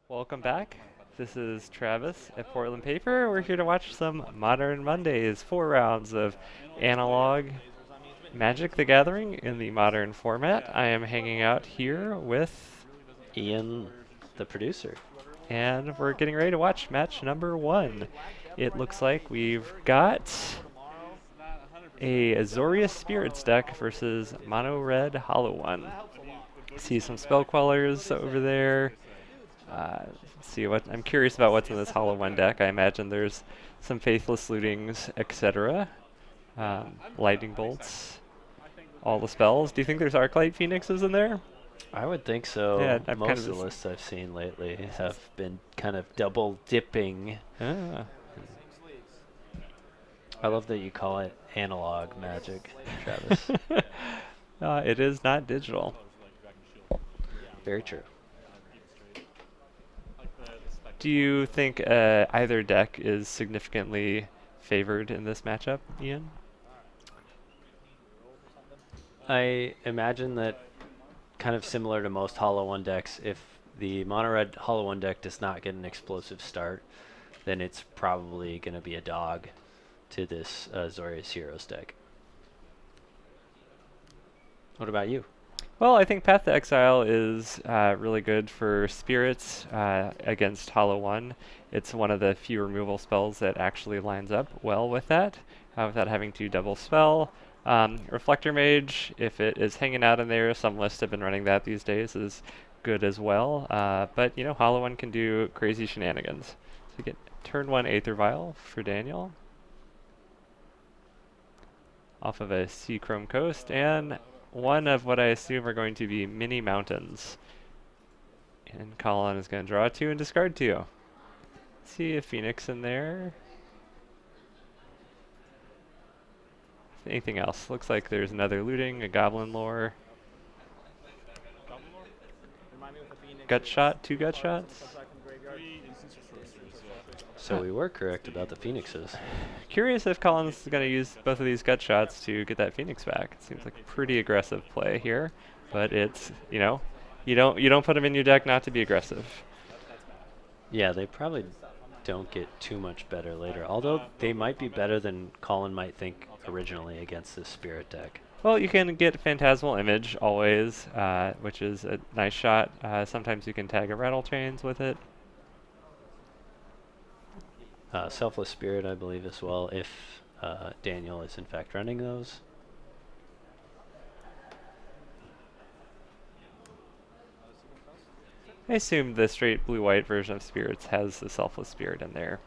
Welcome back. This is Travis at Portland Paper. We're here to watch some Modern Mondays, 4 rounds of analog Magic the Gathering in the modern format. I am hanging out here with, Ian, the producer. and we're getting ready to watch match number 1. It looks like we've got a Azorius Spirits deck versus Mono Red Hollow One. See some spell quellers over there. See what I'm curious about what's in this Hollow One deck. I imagine there's some Faithless Lootings, etc. Lightning Bolts, all the spells. Do you think there's Arclight Phoenixes in there? I would think so. Yeah, I'm kind Most of of the lists I've seen lately have been kind of double dipping. Ah. I love that you call it analog magic, Travis. It is not digital. Very true. Do you think either deck is significantly favored in this matchup, Ian? I imagine that kind of similar to most Hollow One decks, if the Mono Red Hollow One deck does not get an explosive start, then it's probably going to be a dog to this Azorius Heroes deck. What about you? Well, I think Path to Exile is really good for spirits against Hollow One. It's one of the few removal spells that actually lines up well with that, without having to double spell. Reflector Mage, if it is hanging out in there, some lists have been running that these days, is good as well. But, you know, Hollow One can do crazy shenanigans. So we get turn 1 Aether Vial for Daniel. Off of a Seachrome Coast, and one of what I assume are going to be mini mountains. And Colin is going to draw 2 and discard 2. See a Phoenix in there. Anything else? Looks like there's another looting, a Goblin Lore. Gut shot, 2 gut shots. So we were correct about the Phoenixes. Curious if Colin's going to use both of these gut shots to get that Phoenix back. It seems like a pretty aggressive play here, but it's, you know, you don't put them in your deck not to be aggressive. Yeah, they probably don't get too much better later, although they might be better than Colin might think originally against this Spirit deck. Well, you can get Phantasmal Image always, which is a nice shot. Sometimes you can tag a Rattle Chains with it. Selfless Spirit, I believe, as well, if Daniel is in fact running those. I assume the straight blue-white version of Spirits has the Selfless Spirit in there.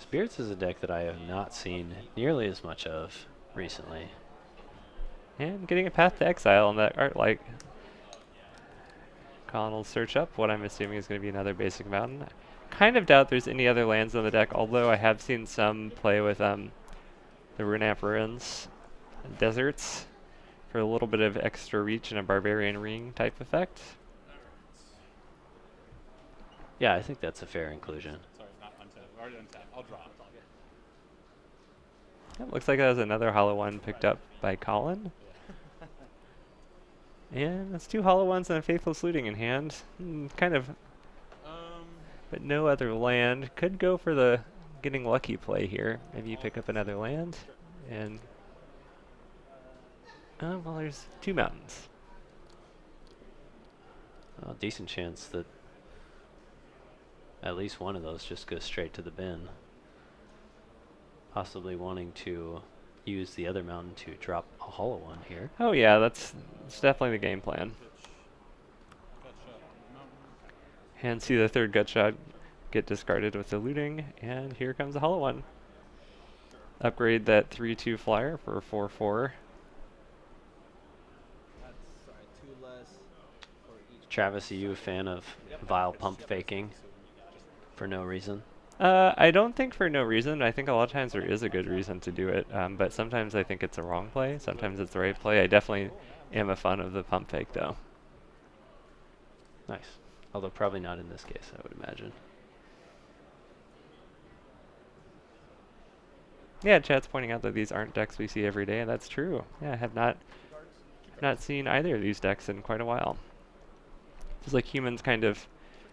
Spirits is a deck that I have not seen nearly as much of recently. And getting a Path to Exile on that art like. Colin will search up what I'm assuming is going to be another basic mountain. Kind of doubt there's any other lands on the deck, although I have seen some play with the Runamp Ruins deserts for a little bit of extra reach and a Barbarian Ring type effect. Yeah, I think that's a fair inclusion. It looks like that was another Hollow One picked up by Colin. And that's 2 Hollow Ones and a Faithless Looting in hand. Kind of, but no other land. Could go for the getting lucky play here. Maybe you pick up another land, and well, there's 2 mountains. Well, decent chance that at least one of those just goes straight to the bin. Possibly wanting to use the other mountain to drop a Hollow One here. Oh yeah, that's definitely the game plan. And see the 3rd gut shot get discarded with the looting, and here comes the Hollow One. Upgrade that 3/2 flyer for 4/4. Travis, are you a fan of vile pump faking for no reason? I don't think for no reason. I think a lot of times there is a good reason to do it, but sometimes I think it's a wrong play. Sometimes it's the right play. I definitely am a fan of the pump fake, though. Nice. Although probably not in this case, I would imagine. Yeah, chat's pointing out that these aren't decks we see every day, and that's true. Yeah, I have not seen either of these decks in quite a while. It's like humans kind of,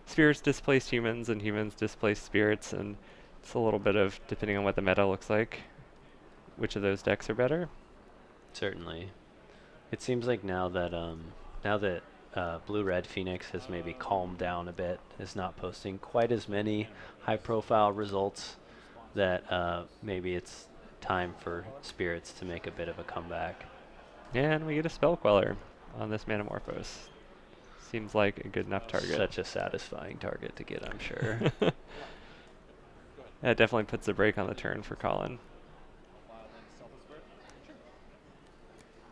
spirits displace humans and humans displace spirits, and it's a little bit of, depending on what the meta looks like, which of those decks are better. Certainly. It seems like now that Blue-Red Phoenix has maybe calmed down a bit, is not posting quite as many high-profile results, that maybe it's time for Spirits to make a bit of a comeback. And we get a Spell Queller on this Manamorphose. Seems like a good enough target. Such a satisfying target to get, I'm sure. That definitely puts a break on the turn for Colin.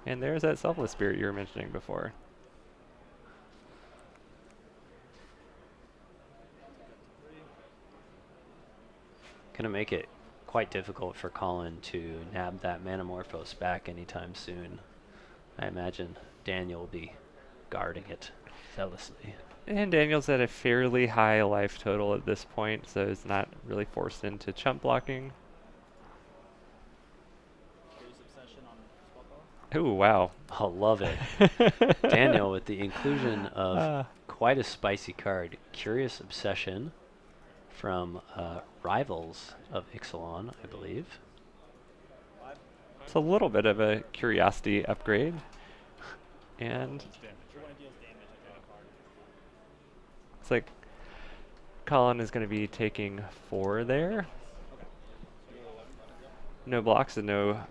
And there's that Selfless Spirit you were mentioning before. Gonna make it quite difficult for Colin to nab that Manamorphose back anytime soon. I imagine Daniel will be guarding it zealously. And Daniel's at a fairly high life total at this point, so he's not really forced into chump blocking. Ooh, wow. I love it. Daniel with the inclusion of quite a spicy card, Curious Obsession from Rivals of Ixalan, I believe. It's a little bit of a curiosity upgrade. And it's like Colin is going to be taking 4 there. No blocks and no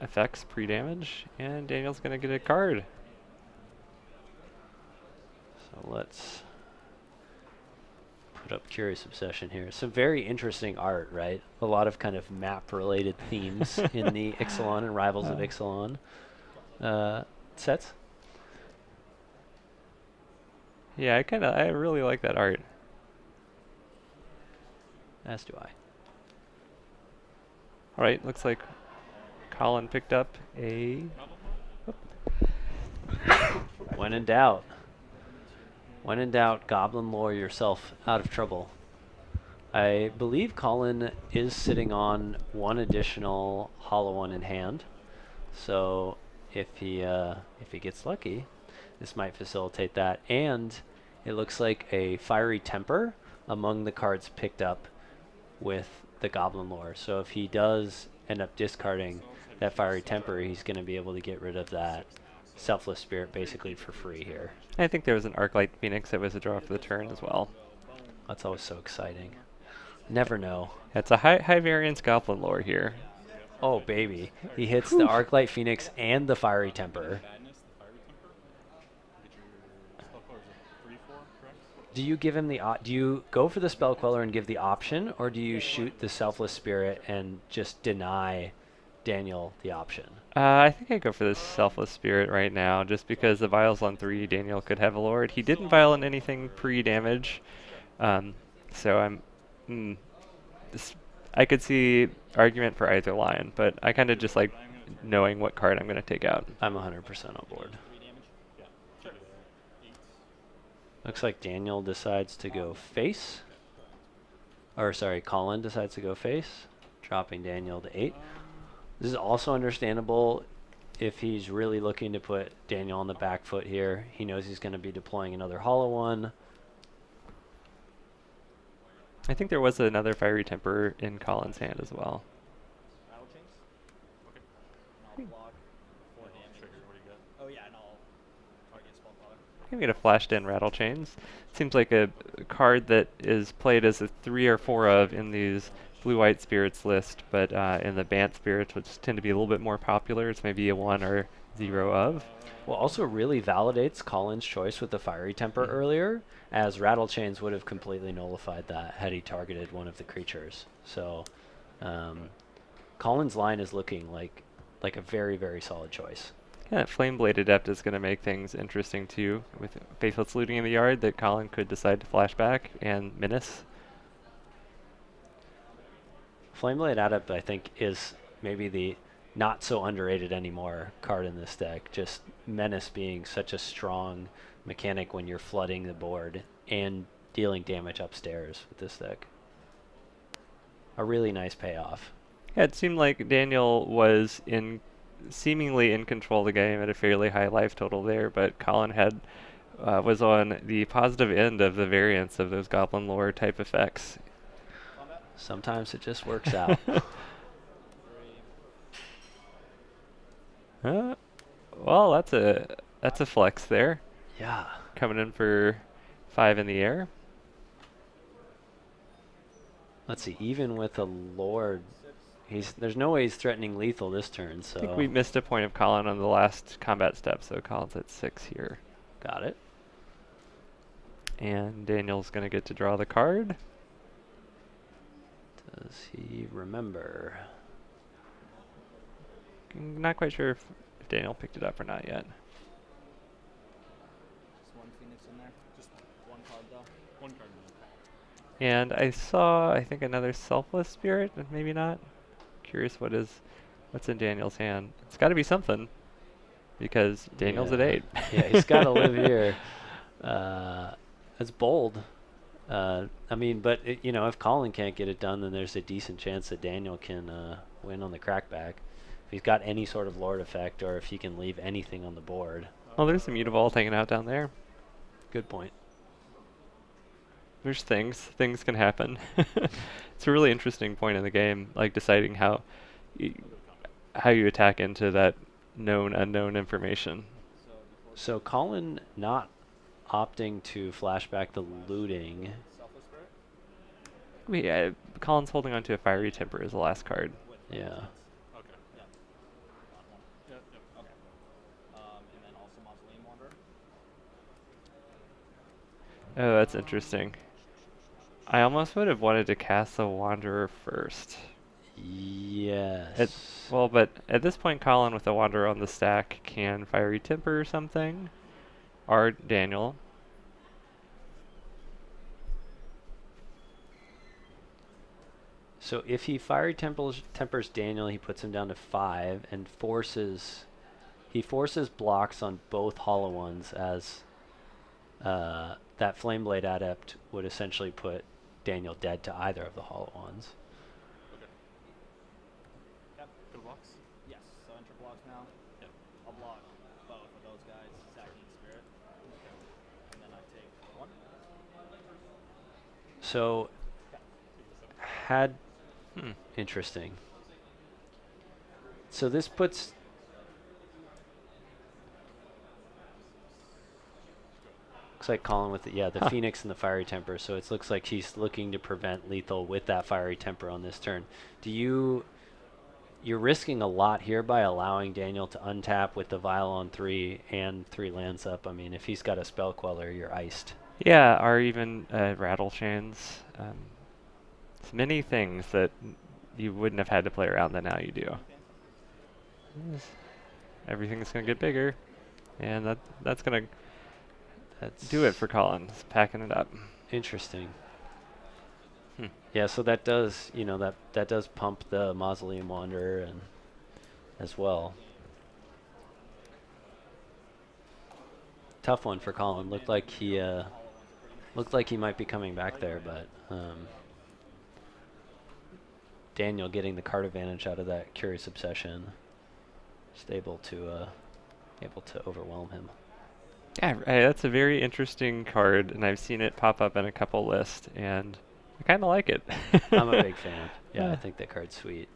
effects pre-damage, and Daniel's going to get a card. So let's put up Curious Obsession here. Some very interesting art, right? A lot of kind of map-related themes in the Ixalan and Rivals of Ixalan sets. Yeah, I really like that art. As do I. All right, looks like Colin picked up a... When in doubt, Goblin Lore yourself out of trouble. I believe Colin is sitting on 1 additional Hollow One in hand, so if he gets lucky, this might facilitate that. And it looks like a Fiery Temper among the cards picked up with the Goblin Lore. So if he does end up discarding that Fiery Temper, he's going to be able to get rid of that Selfless Spirit basically for free here. I think there was an Arclight Phoenix that was a draw for the turn as well. That's always so exciting. Never know. It's a high variance Goblin Lore here. Oh, baby. He hits the Arclight Phoenix and the Fiery Temper. Do you give him the do you go for the Spell Queller and give the option, or do you shoot the Selfless Spirit and just deny Daniel the option? I think I go for the Selfless Spirit right now, just because the Vials on 3, Daniel could have a Lord. He didn't Vial in anything pre-damage, so I could see argument for either line, but I kind of just like knowing what card I'm going to take out. I'm 100% on board. Looks like Daniel decides to go face. Or sorry, Colin decides to go face, dropping Daniel to 8. This is also understandable if he's really looking to put Daniel on the back foot here. He knows he's going to be deploying another Hollow One. I think there was another Fiery Temper in Colin's hand as well. I'm going to Flashed In Rattle Chains. Seems like a card that is played as a 3 or 4 of in these blue-white spirits list, but in the Bant spirits, which tend to be a little bit more popular, it's maybe a 1 or 0 of. Well, also really validates Colin's choice with the Fiery Temper earlier, as Rattle Chains would have completely nullified that had he targeted one of the creatures. So Colin's line is looking like a very, very solid choice. Yeah, that Flameblade Adept is going to make things interesting too, with Faithless Looting in the yard that Colin could decide to flash back and Menace. Flameblade Adept, I think, is maybe the not so underrated anymore card in this deck. Just Menace being such a strong mechanic when you're flooding the board and dealing damage upstairs with this deck. A really nice payoff. Yeah, it seemed like Daniel was seemingly in control of the game at a fairly high life total there, but Colin had was on the positive end of the variance of those Goblin Lore type effects. Sometimes it just works out. Well, that's a flex there. Yeah. Coming in for 5 in the air. Let's see. Even with a Lord, there's no way he's threatening lethal this turn. So I think we missed a point of Colin on the last combat step, so Colin's at 6 here. got it. And Daniel's going to get to draw the card. Does he remember? Not quite sure if Daniel picked it up or not yet. Just one Phoenix in there. Just one card though. One card. And I saw, I think, another Selfless Spirit, and maybe not. Curious what's in Daniel's hand. It's got to be something, because Daniel's at 8. Yeah, he's got to live here. That's bold. I mean, but if Colin can't get it done, then there's a decent chance that Daniel can win on the crackback. If he's got any sort of Lord effect, or if he can leave anything on the board. Well, there's some Mutavault hanging out down there. Good point. There's things can happen. It's a really interesting point in the game, like deciding how you attack into that known unknown information. So Colin not opting to flashback the looting. Colin's holding on to a Fiery Temper as the last card. Yeah. Okay. Yeah. Yep. Okay. And then also Mausoleum Wanderer. Oh, that's interesting. I almost would have wanted to cast the Wanderer first. Yes. But at this point, Colin with the Wanderer on the stack can Fiery Temper or something. Or Daniel. So if he Fiery tempers Daniel, he puts him down to 5 and forces blocks on both Hollow Ones, as that Flameblade Adept would essentially put Daniel dead to either of the Hollow Ones. Okay. Yep. Good blocks. Yes. So enter blocks now. Yep. I'll block both of those guys, sacking Spirit. Okay. And then I take 1. So interesting. So this puts looks like Colin with the Phoenix and the Fiery Temper. So it looks like he's looking to prevent lethal with that Fiery Temper on this turn. You're risking a lot here by allowing Daniel to untap with the Vial on 3 and 3 lands up. I mean, if he's got a Spell Queller, you're iced. Yeah, or even Rattle Chains. It's many things that you wouldn't have had to play around that now you do. Everything's going to get bigger, and that's going to do it for Colin. He's packing it up. Interesting. Yeah, so that does, that does pump the Mausoleum Wanderer and as well. Tough one for Colin. Looked like he might be coming back there, but Daniel getting the card advantage out of that Curious Obsession, just able to overwhelm him. Yeah, that's a very interesting card, and I've seen it pop up in a couple lists, and I kind of like it. I'm a big fan. Yeah, I think that card's sweet.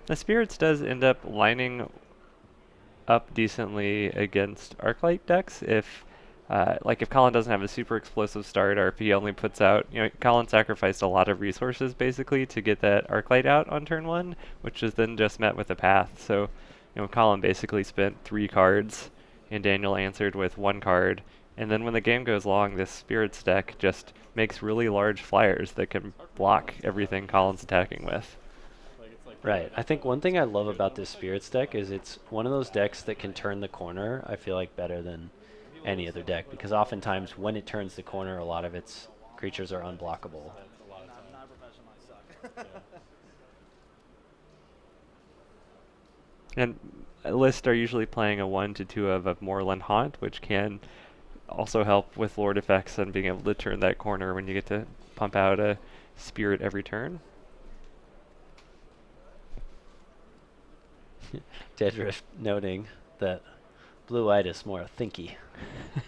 The Spirits does end up lining up decently against Arclight decks if Colin doesn't have a super explosive start, or if he only puts out, Colin sacrificed a lot of resources basically to get that Arclight out on turn 1, which is then just met with a path. So, Colin basically spent 3 cards, and Daniel answered with 1 card. And then when the game goes long, this Spirits deck just makes really large flyers that can block everything Colin's attacking with. Right. I think one thing I love about this Spirits deck is it's one of those decks that can turn the corner, I feel like, better than any other deck, because oftentimes when it turns the corner, a lot of its creatures are unblockable. And lists are usually playing a 1 to 2 of Moorland Haunt, which can also help with Lord effects and being able to turn that corner when you get to pump out a Spirit every turn. Deadrift noting that blue-eyed is more thinky.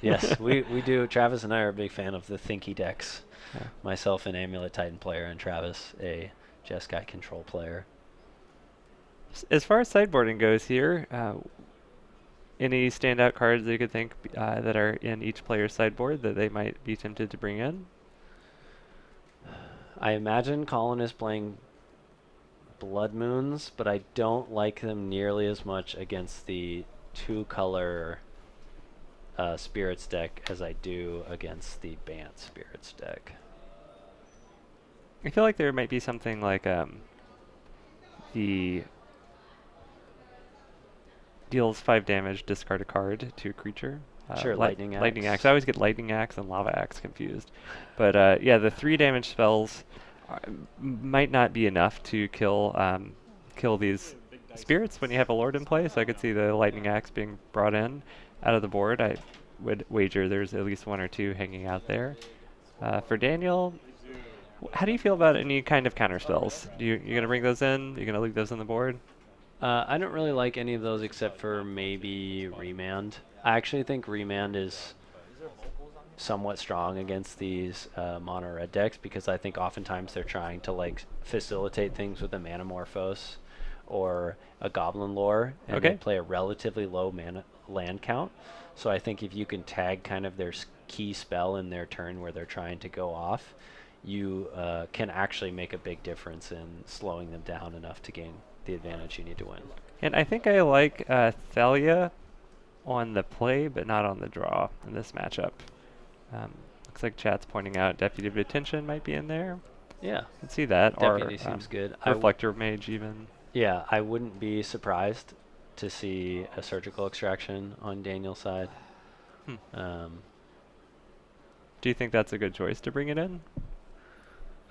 Yes, we do. Travis and I are a big fan of the thinky decks. Yeah. Myself, an Amulet Titan player, and Travis, a Jeskai control player. As far as sideboarding goes here, any standout cards that you could think that are in each player's sideboard that they might be tempted to bring in? I imagine Colin is playing Blood Moons, but I don't like them nearly as much against the two-color Spirits deck as I do against the Bant Spirits deck. I feel like there might be something like the deals 5 damage, discard a card to a creature. Sure, Lightning Axe. Lightning Axe. I always get Lightning Axe and Lava Axe confused. But yeah, the 3 damage spells might not be enough to kill these spirits when you have a Lord in play, so I could see the Lightning Axe being brought in out of the board. I would wager there's at least 1 or 2 hanging out there. For Daniel, how do you feel about any kind of counter spells? You going to bring those in? You going to leave those on the board? I don't really like any of those except for maybe Remand. I actually think Remand is somewhat strong against these mono red decks because I think oftentimes they're trying to like facilitate things with a Manamorphose or a Goblin Lore, and they play a relatively low mana land count. So I think if you can tag kind of their key spell in their turn where they're trying to go off, you can actually make a big difference in slowing them down enough to gain the advantage you need to win. And I think I like Thalia on the play, but not on the draw in this matchup. Looks like chat's pointing out Deputy of Detention might be in there. Yeah, I can see that. Deputy or seems good. Reflector Mage even. Yeah, I wouldn't be surprised to see a Surgical Extraction on Daniel's side. Do you think that's a good choice to bring it in?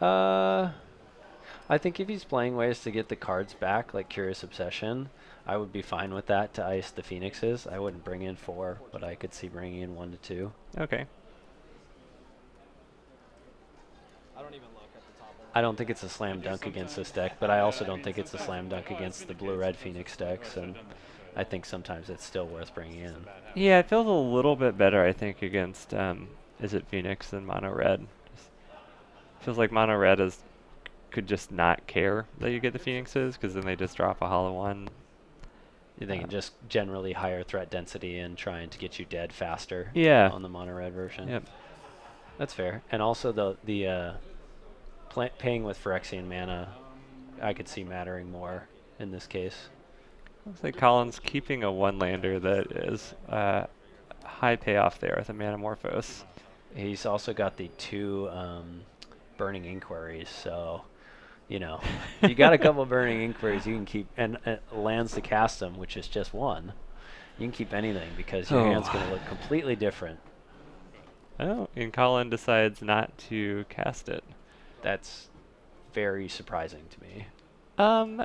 I think if he's playing ways to get the cards back, like Curious Obsession, I would be fine with that to ice the Phoenixes. I wouldn't bring in 4, but I could see bringing in 1 to 2. Okay. I don't even look at the top of I don't think it's a slam dunk against this deck, but I also don't think it's a slam dunk against the blue-red Phoenix decks, and I think sometimes it's still worth bringing in. Yeah, it feels a little bit better, I think, against is it Phoenix than Mono Red. Feels like Mono Red could just not care that you get the Phoenixes, because then they just drop a hollow 1. You think just generally higher threat density and trying to get you dead faster on the mono red version. Yep. That's fair. And also the paying with Phyrexian mana, I could see mattering more in this case. Looks like Colin's keeping a 1-lander that is high payoff there with a Manamorphose. He's also got the 2 Burning Inquiries, so you know, you got a couple Burning Inquiries you can keep, and lands to cast them, which is just 1. You can keep anything because your hand's going to look completely different. Oh, and Colin decides not to cast it. That's very surprising to me.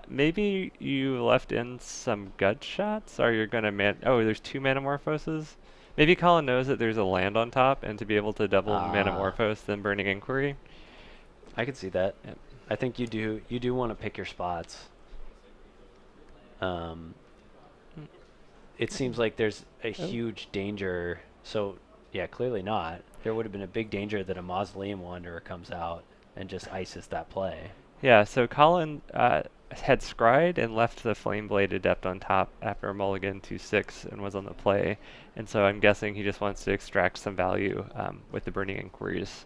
Maybe you left in some gut shots, or you're gonna there's 2 Manamorphoses? Maybe Colin knows that there's a land on top, and to be able to double Manamorphose then Burning Inquiry. I could see that. Yep. I think you do want to pick your spots. It seems like there's a huge danger. So yeah, clearly not. There would have been a big danger that a Mausoleum Wanderer comes out and just ices that play. Yeah, so Colin had scryed and left the Flameblade Adept on top after a mulligan to 6 and was on the play. And so I'm guessing he just wants to extract some value with the Burning Inquiries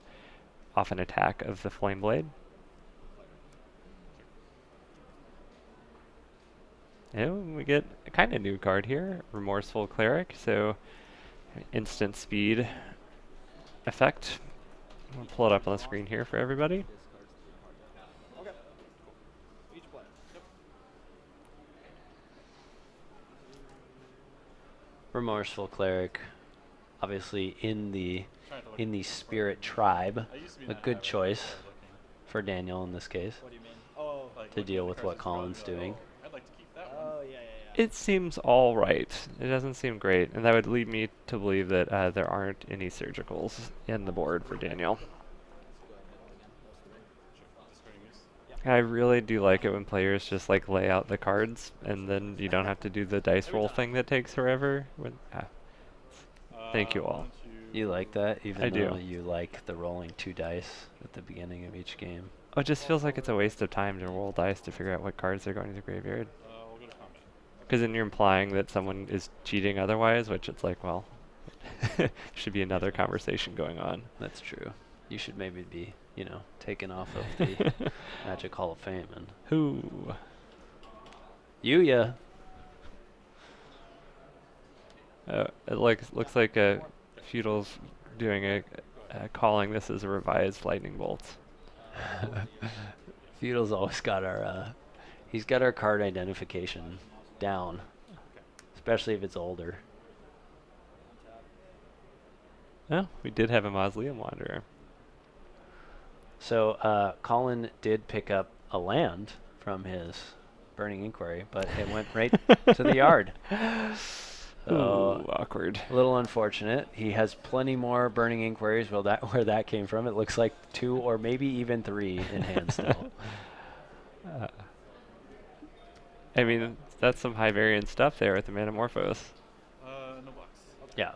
off an attack of the Flameblade. And we get a kind of new card here, Remorseful Cleric. So instant speed effect. I'll pull it up on the screen here for everybody. Okay. Each player. Yep. Remorseful Cleric, obviously in the Spirit Tribe, a good choice for Daniel in this case What do you mean? Oh, to deal with what Colin's doing. I'd like to keep that one. Oh, yeah. It seems all right. It doesn't seem great, and that would lead me to believe that there aren't any surgicals in the board for Daniel. I really do like it when players just like lay out the cards and then you don't have to do the dice roll thing that takes forever. Thank you all. You like that, I even do. though you like the rolling 2 dice at the beginning of each game? Oh, it just feels like it's a waste of time to roll dice to figure out what cards are going to the graveyard. Because then you're implying that someone is cheating otherwise, which it's like, well, should be another conversation going on. That's true. You should maybe be, taken off of the Magic Hall of Fame and Who? yeah. It looks like Feudal's doing calling this as a revised lightning bolt. Feudal's always got he's got our card identification down, especially if it's older. Oh, we did have a Mausoleum Wanderer. So Colin did pick up a land from his Burning Inquiry, but it went right to the yard. Ooh, awkward. A little unfortunate. He has plenty more Burning Inquiries. Well, where that came from, it looks like 2 or maybe even 3 in hand still. I mean, that's some high variance stuff there with the Manamorphose. No box. Yeah.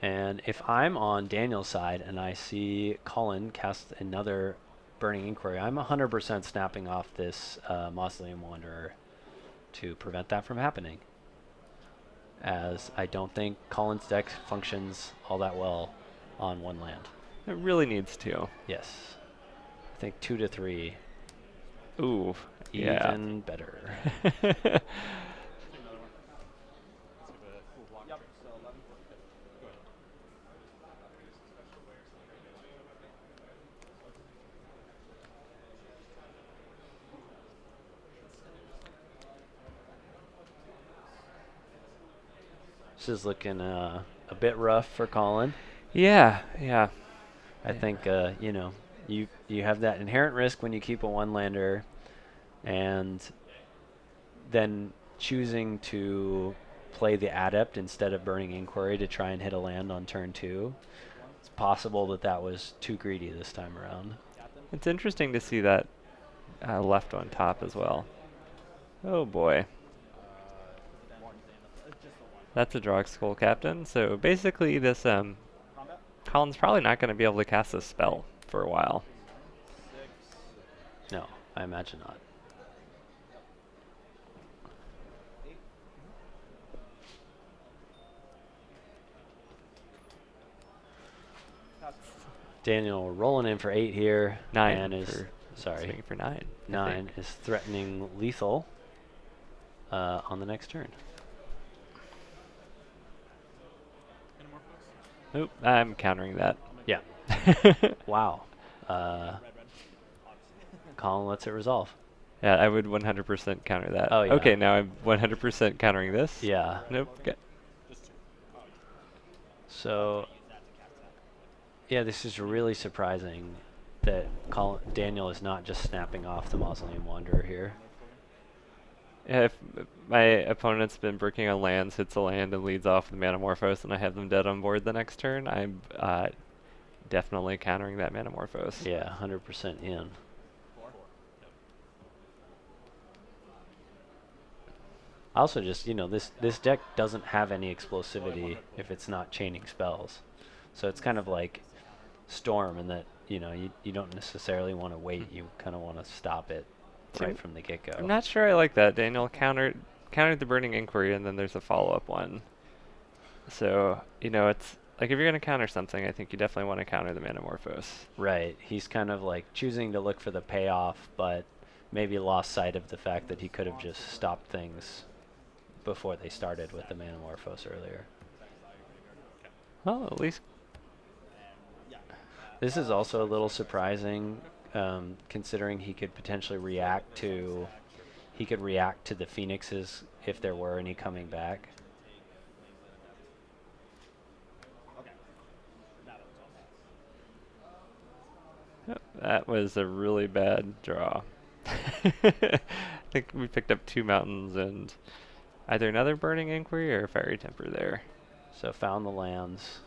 And if I'm on Daniel's side and I see Colin cast another Burning Inquiry, I'm 100% snapping off this Mausoleum Wanderer to prevent that from happening, as I don't think Colin's deck functions all that well on 1 land. It really needs to. Yes. I think 2 to 3. Ooh, Even better. This is looking a bit rough for Colin. Yeah. I think you have that inherent risk when you keep a 1-lander, and then choosing to play the Adept instead of Burning Inquiry to try and hit a land on turn 2. It's possible that was too greedy this time around. It's interesting to see that left on top as well. Oh boy. That's a Drog Skull Captain. So basically this Colin's probably not going to be able to cast this spell for a while. No, I imagine not. Daniel rolling in for 8 here. 9 and is swinging for 9. 9 is threatening lethal on the next turn. Oop, I'm countering that. Yeah. Wow. Colin lets it resolve. Yeah, I would 100% counter that. Oh, yeah. Okay, now I'm 100% countering this. Yeah. Nope. Okay. So, yeah, this is really surprising that Daniel is not just snapping off the Mausoleum Wanderer here. Yeah, if my opponent's been breaking on lands, hits a land, and leads off with Manamorphose, and I have them dead on board the next turn, I'm definitely countering that Manamorphose. Yeah, 100% in. Also, just, this deck doesn't have any explosivity if it's not chaining spells. So it's kind of like Storm in that, you don't necessarily want to wait. You kind of want to stop it right from the get-go. I'm not sure I like that. Daniel countered the Burning Inquiry, and then there's a follow-up one. So, it's like if you're going to counter something, I think you definitely want to counter the Manamorphose. Right. He's kind of like choosing to look for the payoff, but maybe lost sight of the fact that he could have just stopped things before they started with the Manamorphose earlier. Well, at least. This is also a little surprising, considering he could potentially react to the Phoenixes if there were any coming back. That was a really bad draw. I think we picked up 2 mountains and either another Burning Inquiry or a Fiery Temper there. So found the lands.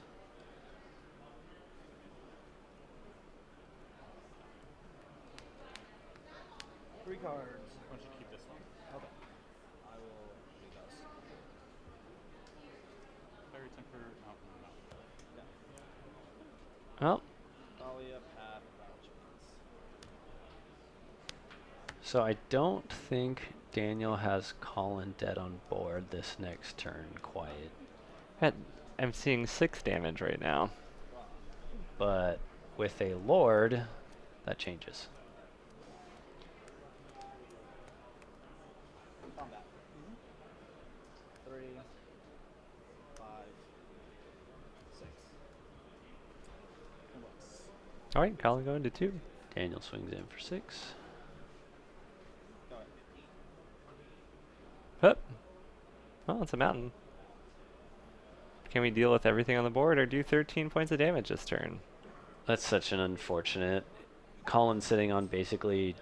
Well, Probably up half of battle chickens. So I don't think Daniel has Colin dead on board this next turn quite. I'm seeing 6 damage right now. Wow. But with a Lord, that changes. Combat. 3, 5, 6. And looks. All right, Colin going to 2. Daniel swings in for 6. Go ahead. Hup. Well, it's a mountain. Can we deal with everything on the board or do 13 points of damage this turn? That's such an unfortunate. Colin sitting on basically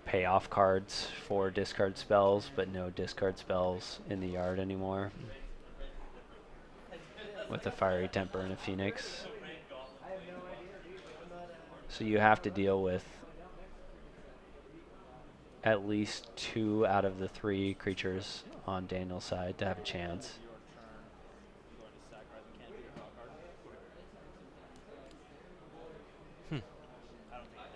payoff cards for discard spells, but no discard spells in the yard anymore. With a Fiery Temper and a Phoenix. So you have to deal with at least 2 out of the 3 creatures on Daniel's side to have a chance. Your turn. You're going to sacrifice a can't be your draw card.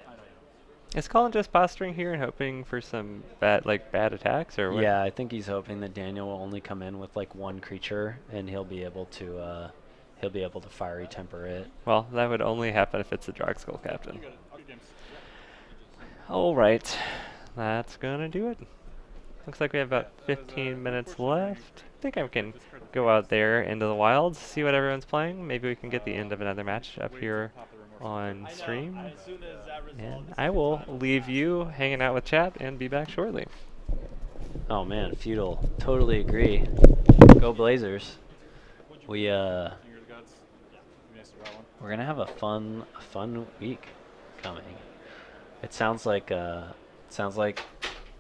I know you. Is Colin just posturing here and hoping for some bad attacks or what? Yeah, I think he's hoping that Daniel will only come in with like 1 creature and he'll be able to Fiery Temper it. Well, that would only happen if it's the Drog Skull Captain. You got it. All good games. All right, that's gonna do it. Looks like we have about 15 minutes left. I think I can go out there into the wilds, see what everyone's playing. Maybe we can get the end of another match up here on stream. As soon as that And resolves, I will leave you hanging out with chat and be back shortly. Oh man, Feudal, totally agree. Go Blazers. We're gonna have a fun week coming. It sounds like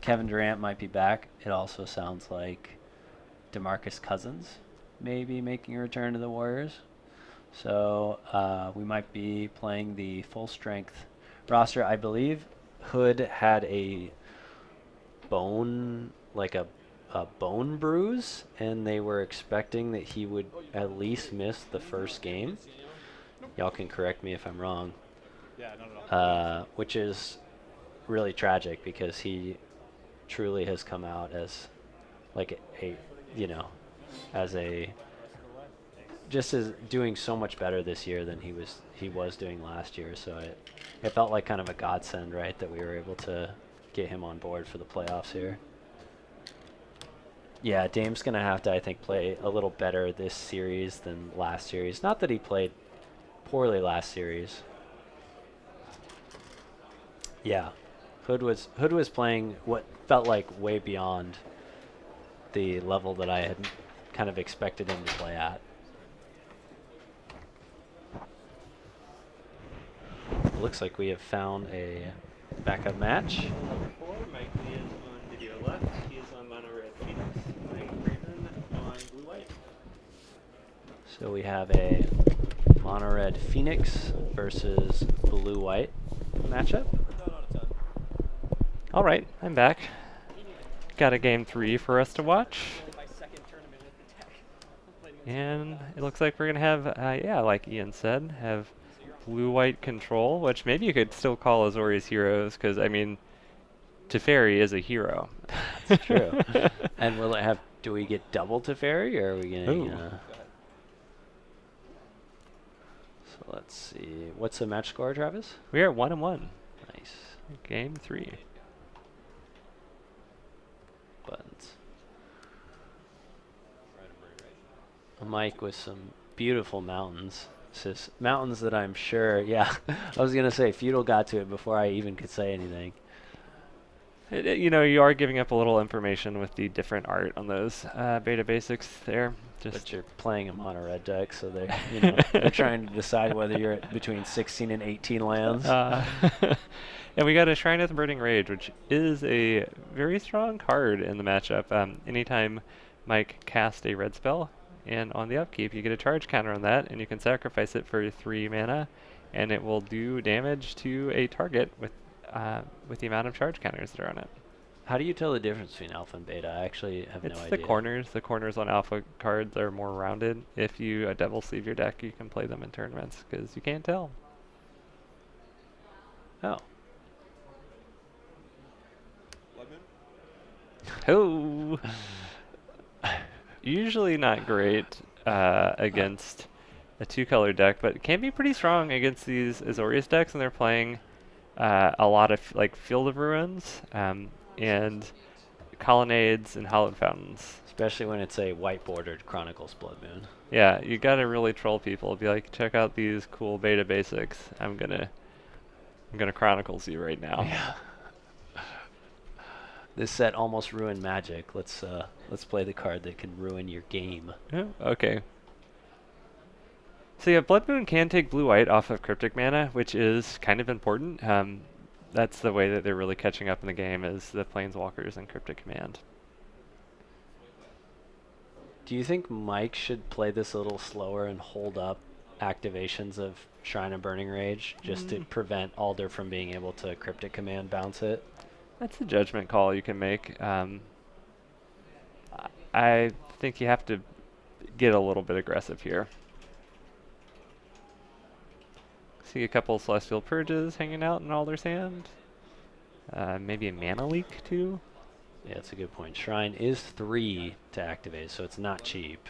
Kevin Durant might be back. It also sounds like DeMarcus Cousins may be making a return to the Warriors. So we might be playing the full strength roster. I believe Hood had a bone, like a bone bruise, and they were expecting that he would at least miss the first game. Y'all can correct me if I'm wrong. Yeah, no. Which is really tragic because he truly has come out as like just as doing so much better this year than he was doing last year. So it felt like kind of a godsend, right, that we were able to get him on board for the playoffs here. Yeah, Dame's gonna have to, I think, play a little better this series than last series. Not that he played poorly last series. Yeah, Hood was playing what felt like way beyond the level that I had kind of expected him to play at. Looks like we have found a backup match. Number 4, Mike Lee is on video left. He is on mono red Phoenix. Mike Raven on blue white. So we have a mono red Phoenix versus blue white matchup. All right, I'm back. Got a game 3 for us to watch. My second tournament with the deck. And it looks like we're going to have, yeah, like Ian said, have blue-white control, which maybe you could still call Azorius heroes, because, I mean, Teferi is a hero. That's true. And will it have, do we get double Teferi, or are we going to... So let's see. What's the match score, Travis? We are at 1-1. Nice. Game 3. Buttons. Mike with some beautiful mountains. Just mountains that I'm sure, yeah. I was going to say, Feudal got to it before I even could say anything. You know, you are giving up a little information with the different art on those beta basics there. But you're playing a mono red deck, so they're trying to decide whether you're between 16 and 18 lands. And we got a Shrine of the Burning Rage, which is a very strong card in the matchup. Anytime Mike casts a red spell, and on the upkeep you get a charge counter on that, and you can sacrifice it for 3 mana, and it will do damage to a target with the amount of charge counters that are on it. How do you tell the difference between alpha and beta? I actually have no It's the idea. corners. The corners on alpha cards are more rounded. If you double sleeve your deck, you can play them in tournaments because you can't tell. Oh. Oh. Usually not great against a two-color deck, but it can be pretty strong against these Azorius decks, and they're playing a lot of like Field of Ruins and Colonnades and Hallowed Fountains. Especially when it's a white-bordered Chronicles Blood Moon. Yeah, you gotta really troll people. Be like, check out these cool beta basics. I'm gonna Chronicles you right now. Yeah. This set almost ruined Magic. Let's play the card that can ruin your game. Yeah, okay. So yeah, Blood Moon can take blue-white off of Cryptic Mana, which is kind of important. That's the way that they're really catching up in the game, is the Planeswalkers and Cryptic Command. Do you think Mike should play this a little slower and hold up activations of Shrine of Burning Rage just to prevent Alder from being able to Cryptic Command bounce it? That's a judgment call you can make. I think you have to get a little bit aggressive here. See a couple Celestial Purges hanging out in Alder's hand. Maybe a Mana Leak too. Yeah, that's a good point. Shrine is 3 to activate, so it's not cheap.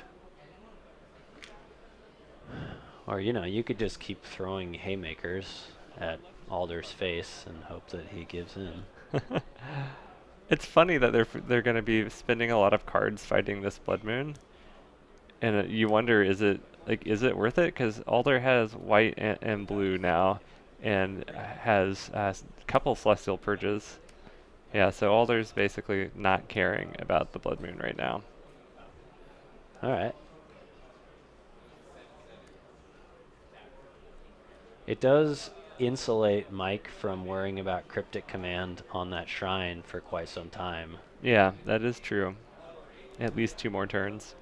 Or, you know, you could just keep throwing haymakers at Alder's face and hope that he gives in. It's funny that they're going to be spending a lot of cards fighting this Blood Moon, and you wonder, is it worth it? Because Alder has white and blue now, and has a couple Celestial Purges. Yeah, so Alder's basically not caring about the Blood Moon right now. All right. It does insulate Mike from worrying about Cryptic Command on that shrine for quite some time. Yeah, that is true. At least 2 more turns.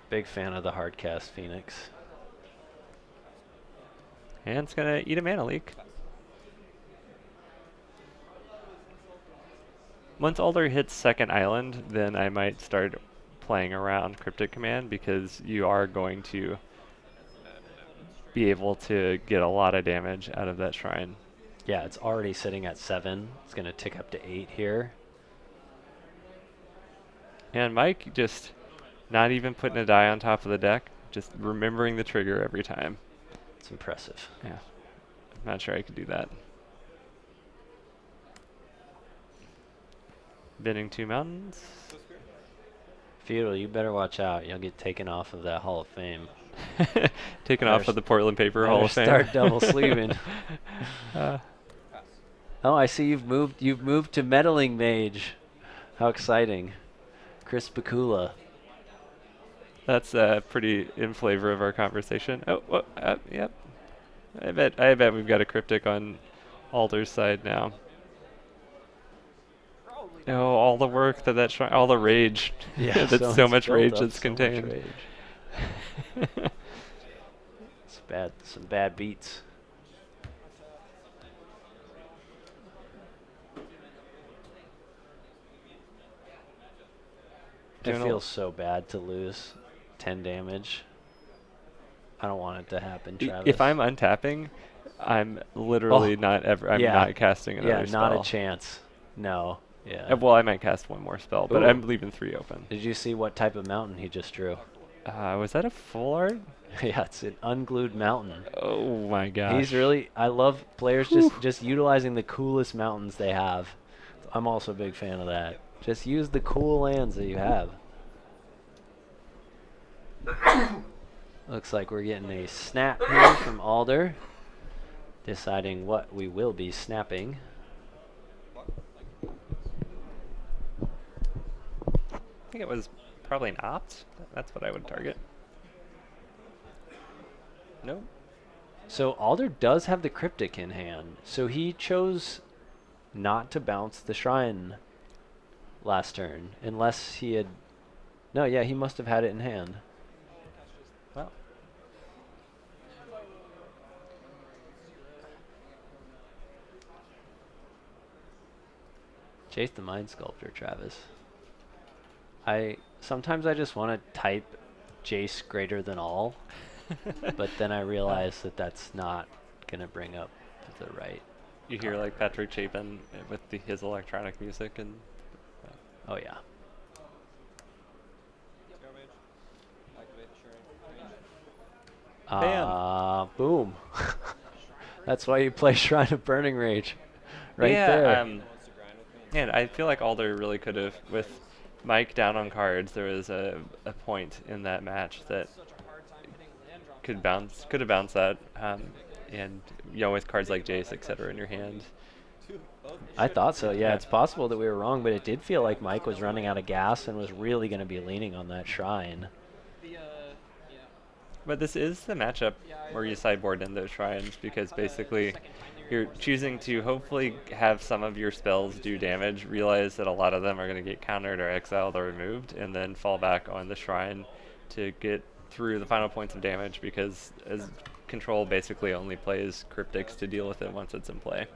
Big fan of the hardcast Phoenix. And it's going to eat a Mana Leak. Once Alder hits second island, then I might start playing around Cryptic Command, because you are going to be able to get a lot of damage out of that shrine. Yeah, it's already sitting at 7. It's going to tick up to 8 here. And Mike just not even putting a die on top of the deck, just remembering the trigger every time. It's impressive. Yeah, I'm not sure I could do that. Binning 2 mountains. Feudal, you better watch out. You'll get taken off of that Hall of Fame. Taken off of the Portland Paper Hall of Fame. Start double sleeving. Oh, I see you've moved. You've moved to Meddling Mage. How exciting, Chris Bakula. That's pretty in flavor of our conversation. Oh, yep. I bet we've got a Cryptic on Alder's side now. Oh, all the work that shrine, all the rage. Yeah, that's so much rage that's contained. It's bad. Some bad beats. It feels so bad to lose 10 damage. I don't want it to happen, Travis. If I'm untapping, I'm literally not casting another spell. Yeah, not a chance. No. Yeah. Well, I might cast one more spell, but I'm leaving 3 open. Did you see what type of mountain he just drew? Was that a full art? Yeah, it's an unglued mountain. Oh my gosh. He's really, I love players just utilizing the coolest mountains they have. I'm also a big fan of that. Just use the cool lands that you have. Looks like we're getting a snap here from Alder, deciding what we will be snapping. I think it was probably an opt. That's what I would target. Nope. So Alder does have the Cryptic in hand, so he chose not to bounce the Shrine last turn, unless he had... No, yeah, he must have had it in hand. Well. Jace the Mind Sculptor, Travis. Sometimes I just want to type Jace greater than all, but then I realize that that's not gonna bring up the right. You hear like Patrick Chapin with his electronic music and. Oh yeah. Boom. That's why you play Shrine of Burning Rage. Right there. And I feel like Alder really could have, with Mike down on cards, there was a point in that match that could have bounced that, and with cards like Jace, etc. in your hand. I thought so. Yeah, it's possible that we were wrong, but it did feel like Mike was running out of gas and was really going to be leaning on that Shrine. But this is the matchup where you sideboard in those shrines, because basically you're choosing to hopefully have some of your spells do damage, realize that a lot of them are going to get countered or exiled or removed, and then fall back on the shrine to get through the final points of damage, because as control basically only plays cryptics to deal with it once it's in play.